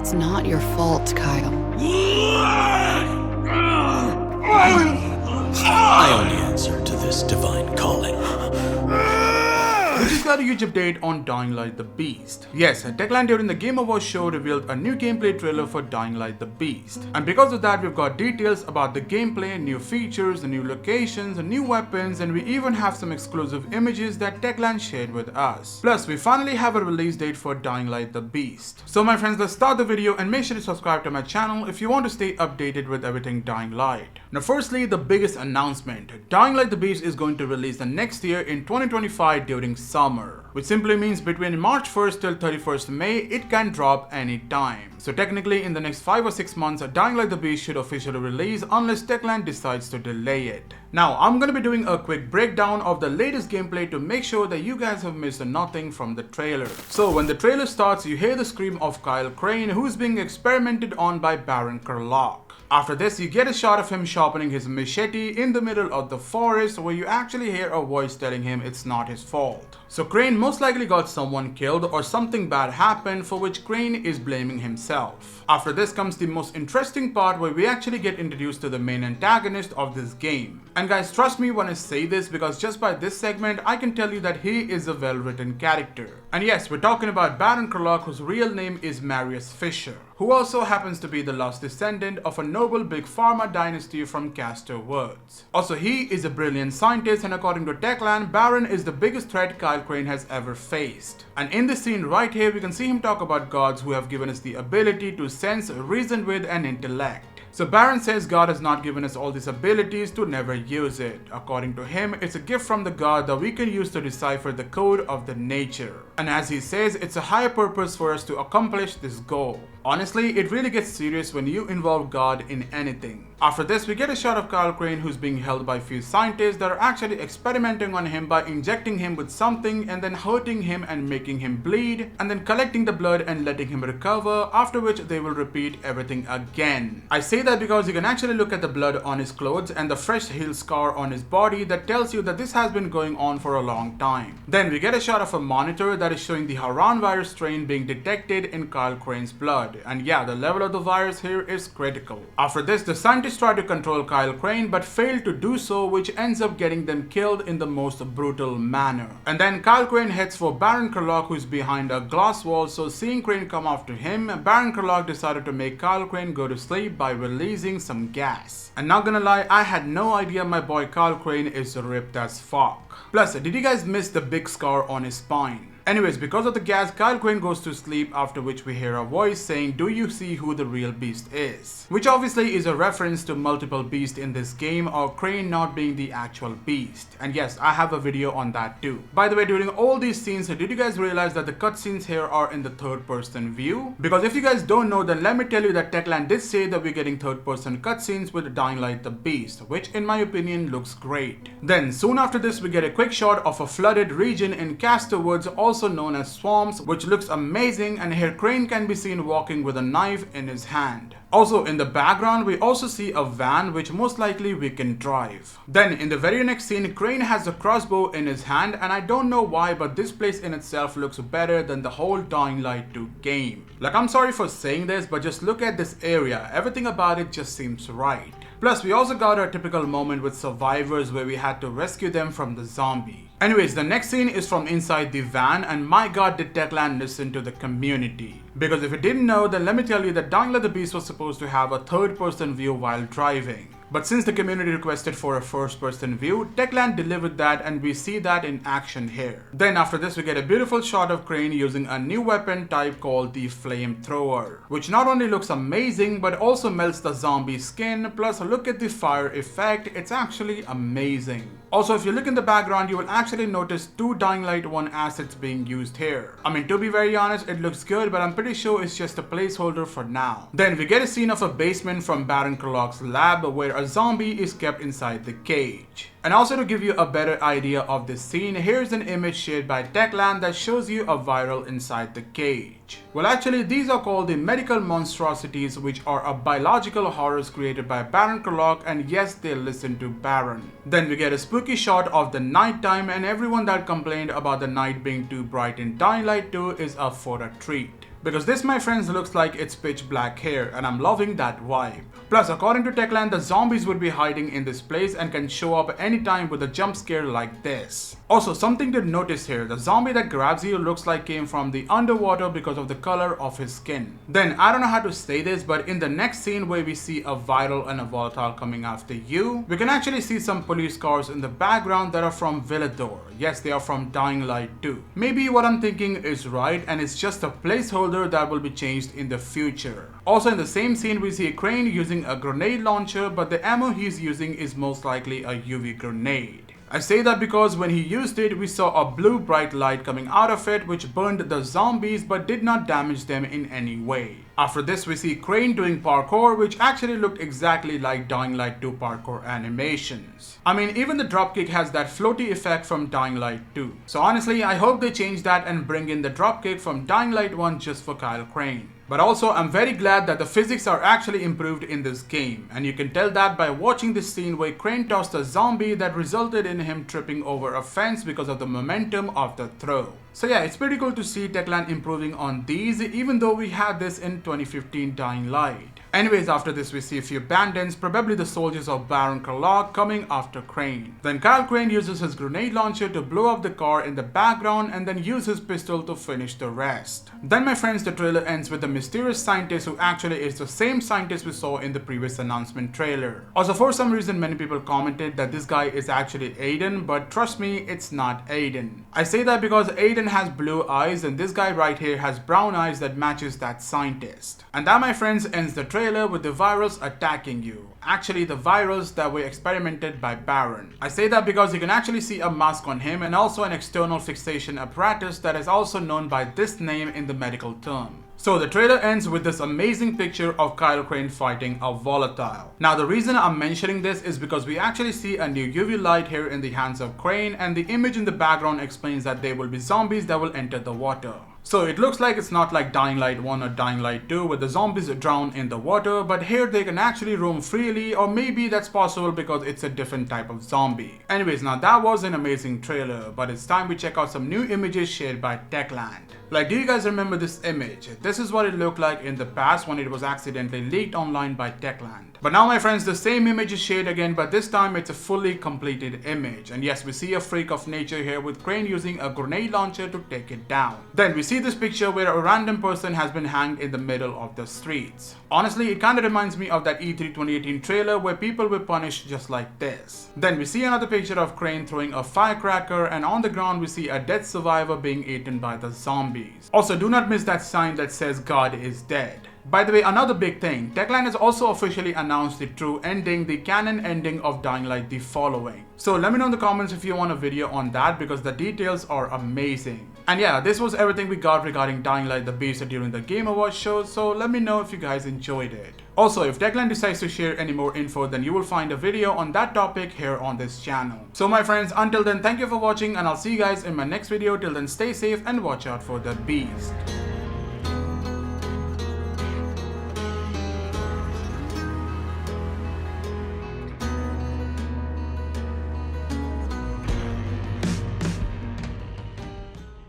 It's not your fault, Kyle. I only answer to this divine calling. We just got a huge update on Dying Light the Beast. Yes, Techland during the Game Awards show revealed a new gameplay trailer for Dying Light the Beast. And because of that, we've got details about the gameplay, new features, new locations, new weapons, and we even have some exclusive images that Techland shared with us. Plus, we finally have a release date for Dying Light the Beast. So my friends, let's start the video and make sure to subscribe to my channel if you want to stay updated with everything Dying Light. Now firstly, the biggest announcement. Dying Light the Beast is going to release the next year in 2025 during summer, which simply means between March 1st till 31st May, it can drop anytime. So technically in the next 5 or 6 months, Dying Light the Beast should officially release unless Techland decides to delay it. Now I'm gonna be doing a quick breakdown of the latest gameplay to make sure that you guys have missed nothing from the trailer. So when the trailer starts, you hear the scream of Kyle Crane, who is being experimented on by Baron Karlach. After this, you get a shot of him sharpening his machete in the middle of the forest, where you actually hear a voice telling him it's not his fault. So Crane most likely got someone killed or something bad happened, for which Crane is blaming himself. After this comes the most interesting part, where we actually get introduced to the main antagonist of this game. And guys, trust me when I say this, because just by this segment I can tell you that he is a well-written character. And yes, we're talking about Baron Karlach, whose real name is Marius Fisher, who also happens to be the last descendant of a noble big pharma dynasty from Castor Woods. Also, he is a brilliant scientist, and according to Techland, Baron is the biggest threat Kyle Crane has ever faced. And in this scene right here, we can see him talk about gods who have given us the ability to sense, reason with, and intellect. So Baron says God has not given us all these abilities to never use it. According to him, it's a gift from the God that we can use to decipher the code of the nature. And as he says, it's a higher purpose for us to accomplish this goal. Honestly, it really gets serious when you involve God in anything. After this, we get a shot of Kyle Crane, who's being held by a few scientists that are actually experimenting on him by injecting him with something and then hurting him and making him bleed, and then collecting the blood and letting him recover, after which they will repeat everything again. I say that because you can actually look at the blood on his clothes and the fresh heel scar on his body that tells you that this has been going on for a long time. Then we get a shot of a monitor that is showing the Haran virus strain being detected in Kyle Crane's blood. And yeah, the level of the virus here is critical. After this, the scientists try to control Kyle Crane but fail to do so, which ends up getting them killed in the most brutal manner. And then Kyle Crane heads for Baron Karlach, who is behind a glass wall, so seeing Crane come after him, Baron Karlach decided to make Kyle Crane go to sleep by releasing some gas. And not gonna lie, I had no idea my boy Kyle Crane is ripped as fuck. Plus, did you guys miss the big scar on his spine? Anyways, because of the gas, Kyle Crane goes to sleep, after which we hear a voice saying, "Do you see who the real beast is?" Which obviously is a reference to multiple beasts in this game, or Crane not being the actual beast. And yes, I have a video on that too. By the way, during all these scenes, did you guys realize that the cutscenes here are in the third person view? Because if you guys don't know, then let me tell you that Techland did say that we're getting third person cutscenes with Dying Light the Beast, which in my opinion looks great. Then soon after this, we get a quick shot of a flooded region in Castor Woods, also known as swamps, which looks amazing, and here Crane can be seen walking with a knife in his hand. Also in the background, we also see a van, which most likely we can drive. Then in the very next scene, Crane has a crossbow in his hand, and I don't know why, but this place in itself looks better than the whole Dying Light 2 game. Like, I'm sorry for saying this, but just look at this area. Everything about it just seems right. Plus, we also got our typical moment with survivors where we had to rescue them from the zombie. Anyways, the next scene is from inside the van, and my god, did Techland listen to the community. Because if you didn't know, then let me tell you that Dying Light the Beast was supposed to have a third person view while driving. But since the community requested for a first person view, Techland delivered that, and we see that in action here. Then after this, we get a beautiful shot of Crane using a new weapon type called the Flamethrower, which not only looks amazing but also melts the zombie skin. Plus, look at the fire effect, it's actually amazing. Also, if you look in the background, you will actually notice two Dying Light 1 assets being used here. I mean, to be very honest, it looks good, but I'm pretty sure it's just a placeholder for now. Then we get a scene of a basement from Baron Karlach's lab, where a zombie is kept inside the cage. And also, to give you a better idea of this scene, here's an image shared by Techland that shows you a viral inside the cage. Well, actually, these are called the medical monstrosities, which are a biological horrors created by Baron Karlach, and yes, they listen to Baron. Then we get a spooky shot of the nighttime, and everyone that complained about the night being too bright in Dying Light 2 is up for a treat. because this, my friends, looks like it's pitch black here, and I'm loving that vibe. Plus, according to Techland, the zombies would be hiding in this place and can show up anytime with a jump scare like this. Also, something to notice here, the zombie that grabs you looks like came from the underwater because of the color of his skin. Then, I don't know how to say this, but in the next scene where we see a viral and a volatile coming after you, we can actually see some police cars in the background that are from Villedor. Yes, they are from Dying Light 2. Maybe what I'm thinking is right, and it's just a placeholder that will be changed in the future. Also, in the same scene, we see Crane using a grenade launcher, but the ammo he's using is most likely a UV grenade. I say that because when he used it, we saw a blue bright light coming out of it which burned the zombies but did not damage them in any way. After this, we see Crane doing parkour, which actually looked exactly like Dying Light 2 parkour animations. I mean, even the dropkick has that floaty effect from Dying Light 2. So honestly, I hope they change that and bring in the dropkick from Dying Light 1 just for Kyle Crane. But also, I'm very glad that the physics are actually improved in this game, and you can tell that by watching this scene where Crane tossed a zombie that resulted in him tripping over a fence because of the momentum of the throw. So yeah, it's pretty cool to see Techland improving on these, even though we had this in 2015 Dying Light. Anyways, after this we see a few bandits, probably the soldiers of Baron Karlach, coming after Crane. Then Kyle Crane uses his grenade launcher to blow up the car in the background and then use his pistol to finish the rest. Then, my friends, the trailer ends with the mysterious scientist who actually is the same scientist we saw in the previous announcement trailer. Also, for some reason many people commented that this guy is actually Aiden, but trust me, it's not Aiden. I say that because Aiden has blue eyes and this guy right here has brown eyes that matches that scientist. And that, my friends, ends the trailer with the virus attacking you. Actually, the virus that were experimented by Baron. I say that because you can actually see a mask on him and also an external fixation apparatus that is also known by this name in the medical term. So the trailer ends with this amazing picture of Kyle Crane fighting a volatile. Now the reason I'm mentioning this is because we actually see a new UV light here in the hands of Crane, and the image in the background explains that there will be zombies that will enter the water. So it looks like it's not like Dying Light 1 or Dying Light 2 where the zombies drown in the water, but here they can actually roam freely, or maybe that's possible because it's a different type of zombie. Anyways, now that was an amazing trailer, but it's time we check out some new images shared by Techland. Like, do you guys remember this image? This is what it looked like in the past when it was accidentally leaked online by Techland. But now, my friends, the same image is shared again, but this time it's a fully completed image. And yes, we see a freak of nature here with Crane using a grenade launcher to take it down. Then we see this picture where a random person has been hanged in the middle of the streets. Honestly, it kind of reminds me of that E3 2018 trailer where people were punished just like this. Then we see another picture of Crane throwing a firecracker, and on the ground we see a dead survivor being eaten by the zombies. Also, do not miss that sign that says God is dead. By the way, another big thing, Techland has also officially announced the true ending, the canon ending of Dying Light the following. So let me know in the comments if you want a video on that, because the details are amazing. And yeah, this was everything we got regarding Dying Light the Beast during the Game Awards show, so let me know if you guys enjoyed it. Also, if Techland decides to share any more info, then you will find a video on that topic here on this channel. So my friends, until then, thank you for watching, and I'll see you guys in my next video. Till then, stay safe and watch out for the beast.